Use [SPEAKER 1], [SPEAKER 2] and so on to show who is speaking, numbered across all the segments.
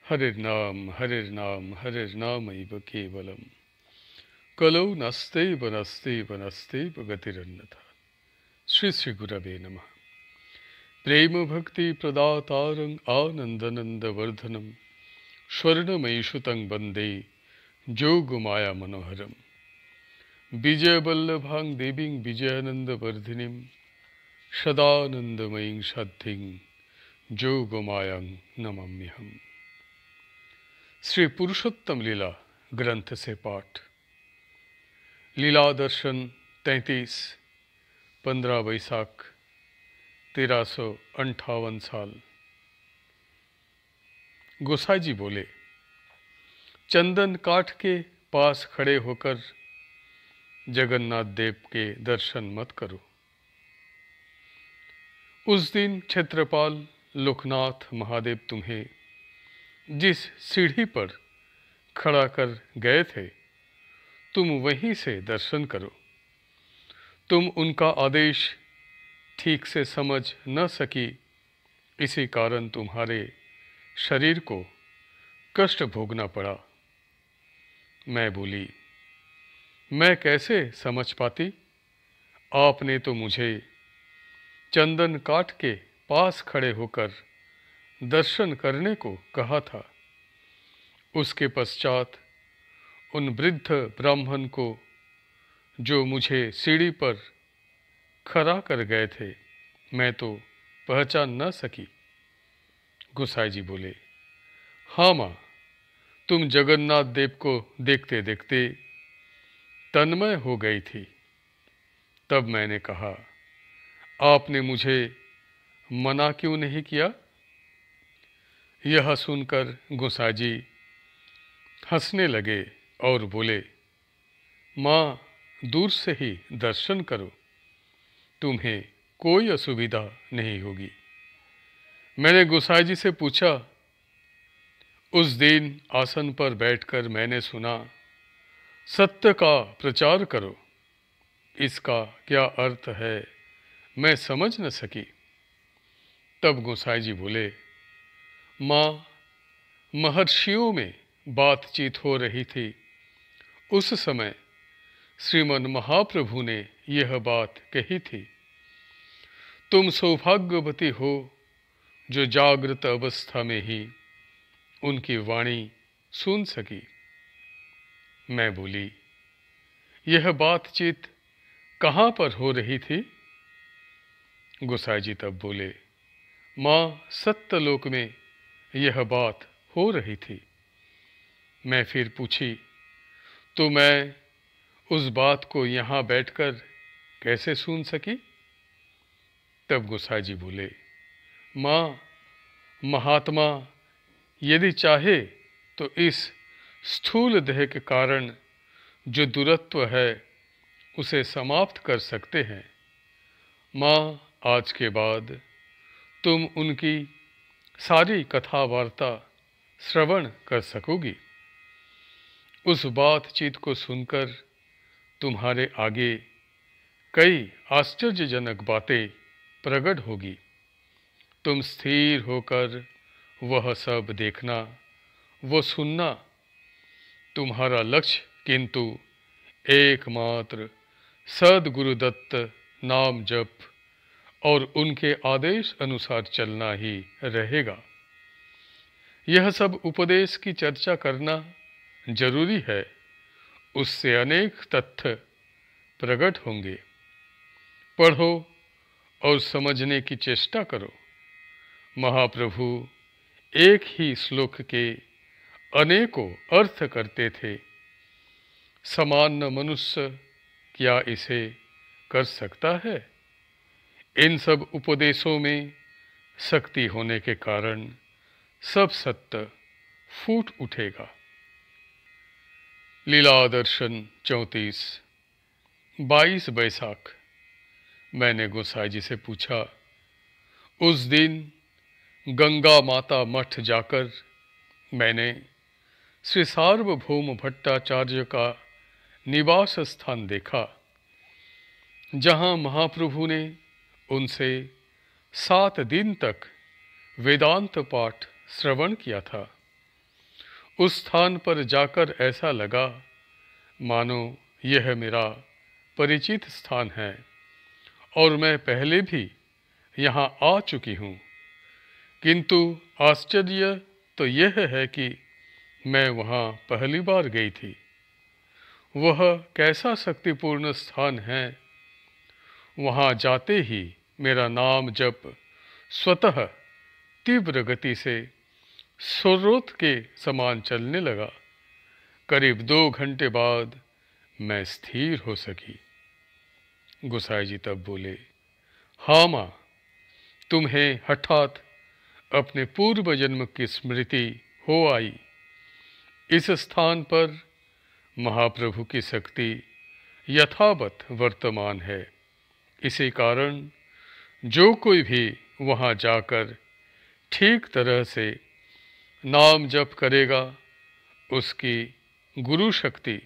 [SPEAKER 1] हरिर्नाम हरिर्नामैव केवलम कलौ नास्त्यैव नास्त्यैव नास्त्यैव गतिरन्यथा। श्री श्री गुरवे नमः। प्रेम भक्ति प्रदातारं आनंदनंद वर्धनम स्वर्णमयीषुतं वंदे जोगमाया मनोहरम। विजय वल्लभां देवीं विजयानंद वर्धिनीं सदानंदमयीं शान्तिं जोगमायां नमाम्यहम्। श्री पुरुषोत्तम लीला ग्रंथ से पाठ। लीला दर्शन 33 15 वैशाख 1358 साल। गोसाई जी बोले, चंदन काठ के पास खड़े होकर जगन्नाथ देव के दर्शन मत करो। उस दिन क्षेत्रपाल लोकनाथ महादेव तुम्हें जिस सीढ़ी पर खड़ा कर गए थे, तुम वहीं से दर्शन करो। तुम उनका आदेश ठीक से समझ न सकी, इसी कारण तुम्हारे शरीर को कष्ट भोगना पड़ा। मैं बोली, मैं कैसे समझ पाती? आपने तो मुझे चंदन काठ के पास खड़े होकर दर्शन करने को कहा था। उसके पश्चात उन वृद्ध ब्राह्मण को जो मुझे सीढ़ी पर खड़ा कर गए थे, मैं तो पहचान न सकी। गोसाई जी बोले, हाँ माँ, तुम जगन्नाथ देव को देखते देखते तन्मय हो गई थी। तब मैंने कहा, आपने मुझे मना क्यों नहीं किया? यह सुनकर गोसाई जी हंसने लगे और बोले, माँ, दूर से ही दर्शन करो, तुम्हें कोई असुविधा नहीं होगी। मैंने गोसाई जी से पूछा, उस दिन आसन पर बैठकर मैंने सुना, सत्य का प्रचार करो, इसका क्या अर्थ है मैं समझ न सकी। तब गोसाई जी बोले, माँ, महर्षियों में बातचीत हो रही थी। उस समय श्रीमन महाप्रभु ने यह बात कही थी, तुम सौभाग्यवती हो जो जागृत अवस्था में ही उनकी वाणी सुन सकी। मैं बोली, यह बातचीत कहाँ पर हो रही थी? गोसाई जी तब बोले, माँ, सत्यलोक में यह बात हो रही थी। मैं फिर पूछी, तो मैं उस बात को यहाँ बैठकर कैसे सुन सकी? तब गोसाई जी बोले, माँ, महात्मा यदि चाहे तो इस स्थूल देह के कारण जो दुरत्व है उसे समाप्त कर सकते हैं। माँ, आज के बाद तुम उनकी सारी कथा वार्ता श्रवण कर सकोगी। उस बातचीत को सुनकर तुम्हारे आगे कई आश्चर्यजनक बातें प्रकट होगी। तुम स्थिर होकर वह सब देखना, वो सुनना। तुम्हारा लक्ष्य किंतु एकमात्र सद्गुरुदत्त नाम जप और उनके आदेश अनुसार चलना ही रहेगा। यह सब उपदेश की चर्चा करना जरूरी है, उससे अनेक तथ्य प्रकट होंगे। पढ़ो और समझने की चेष्टा करो। महाप्रभु एक ही श्लोक के अनेकों अर्थ करते थे। सामान्य मनुष्य क्या इसे कर सकता है? इन सब उपदेशों में शक्ति होने के कारण सब सत्य फूट उठेगा। लीला दर्शन 34 22 वैशाख। मैंने गोसाई जी से पूछा, उस दिन गंगा माता मठ जाकर मैंने श्री सार्वभौम भट्टाचार्य का निवास स्थान देखा, जहाँ महाप्रभु ने उनसे 7 दिन तक वेदांत पाठ श्रवण किया था। उस स्थान पर जाकर ऐसा लगा मानो यह मेरा परिचित स्थान है और मैं पहले भी यहाँ आ चुकी हूँ। किंतु आश्चर्य तो यह है कि मैं वहाँ पहली बार गई थी। वह कैसा शक्तिपूर्ण स्थान है। वहाँ जाते ही मेरा नाम जप स्वतः तीव्र गति से स्रोत के समान चलने लगा। करीब 2 घंटे बाद मैं स्थिर हो सकी। गोसाई जी तब बोले, हाँ माँ, तुम्हें हठात अपने पूर्व जन्म की स्मृति हो आई। इस स्थान पर महाप्रभु की शक्ति यथावत वर्तमान है। इसी कारण जो कोई भी वहाँ जाकर ठीक तरह से नाम जप करेगा, उसकी गुरु शक्ति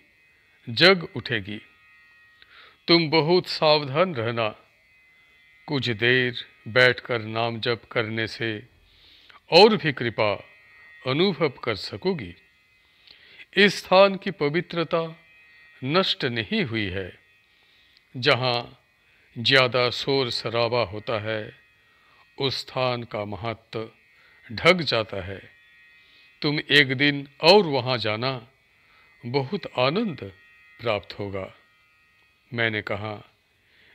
[SPEAKER 1] जग उठेगी। तुम बहुत सावधान रहना। कुछ देर बैठकर नाम जप करने से और भी कृपा अनुभव कर सकोगी। इस स्थान की पवित्रता नष्ट नहीं हुई है। जहाँ ज़्यादा शोर शराबा होता है, उस स्थान का महत्व ढक जाता है। तुम एक दिन और वहाँ जाना, बहुत आनंद प्राप्त होगा। मैंने कहा,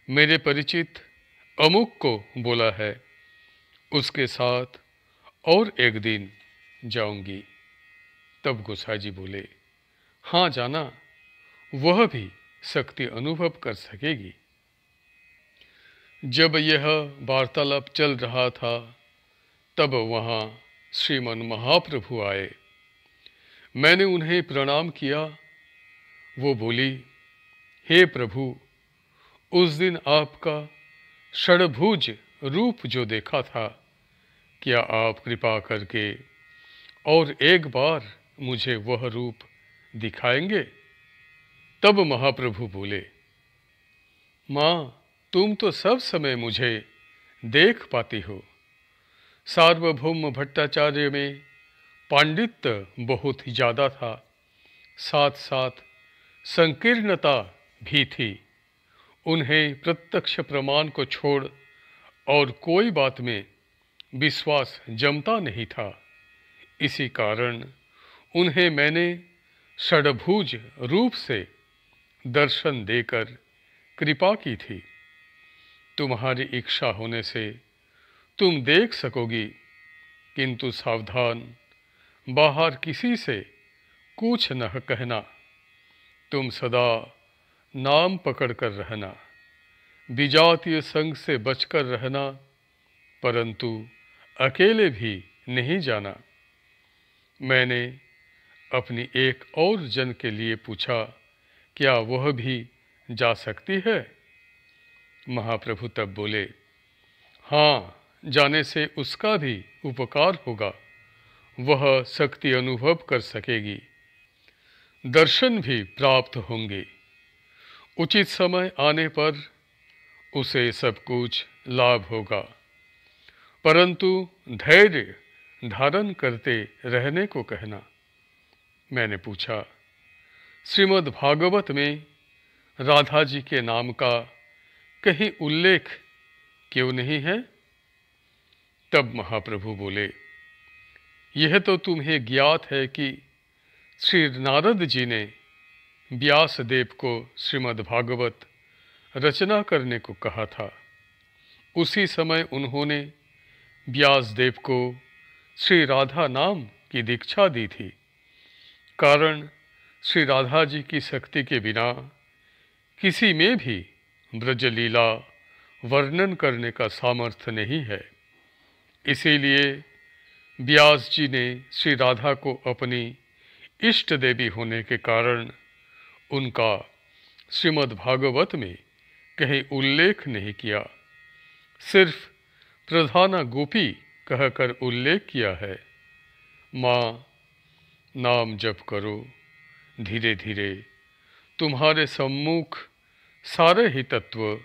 [SPEAKER 1] मेरे परिचित अमुक को बोला है, उसके साथ और एक दिन जाऊंगी। तब गोसाई जी बोले, हाँ जाना, वह भी शक्ति अनुभव कर सकेगी। जब यह वार्तालाप चल रहा था, तब वहाँ श्रीमन महाप्रभु आए। मैंने उन्हें प्रणाम किया। वो बोली, हे प्रभु, उस दिन आपका षड्भुज रूप जो देखा था, क्या आप कृपा करके और एक बार मुझे वह रूप दिखाएंगे? तब महाप्रभु बोले, माँ, तुम तो सब समय मुझे देख पाती हो। सार्वभौम भट्टाचार्य में पांडित्य बहुत ही ज़्यादा था, साथ साथ संकीर्णता भी थी। उन्हें प्रत्यक्ष प्रमाण को छोड़ और कोई बात में विश्वास जमता नहीं था। इसी कारण उन्हें मैंने षड्भुज रूप से दर्शन देकर कृपा की थी। तुम्हारी इच्छा होने से तुम देख सकोगी, किंतु सावधान, बाहर किसी से कुछ न कहना। तुम सदा नाम पकड़कर रहना, विजातीय संग से बचकर रहना, परंतु अकेले भी नहीं जाना। मैंने अपनी एक और जन के लिए पूछा, क्या वह भी जा सकती है? महाप्रभु तब बोले, हाँ, जाने से उसका भी उपकार होगा। वह शक्ति अनुभव कर सकेगी, दर्शन भी प्राप्त होंगे। उचित समय आने पर उसे सब कुछ लाभ होगा, परंतु धैर्य धारण करते रहने को कहना। मैंने पूछा, श्रीमद् भागवत में राधा जी के नाम का कहीं उल्लेख क्यों नहीं है? तब महाप्रभु बोले, यह तो तुम्हें ज्ञात है कि श्री नारद जी ने व्यास देव को श्रीमद् भागवत रचना करने को कहा था। उसी समय उन्होंने व्यास देव को श्री राधा नाम की दीक्षा दी थी। कारण श्री राधा जी की शक्ति के बिना किसी में भी ब्रजलीला वर्णन करने का सामर्थ्य नहीं है। इसीलिए व्यास जी ने श्री राधा को अपनी इष्ट देवी होने के कारण उनका श्रीमद् भागवत में कहीं उल्लेख नहीं किया, सिर्फ प्रधाना गोपी कहकर उल्लेख किया है। माँ, नाम जप करो, धीरे धीरे तुम्हारे सम्मुख सारे ही तत्व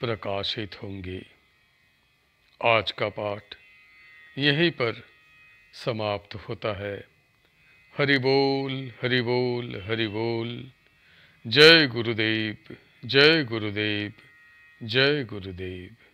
[SPEAKER 1] प्रकाशित होंगे। आज का पाठ यहीं पर समाप्त होता है। हरि बोल, हरि बोल, हरि बोल। जय गुरुदेव, जय गुरुदेव, जय गुरुदेव।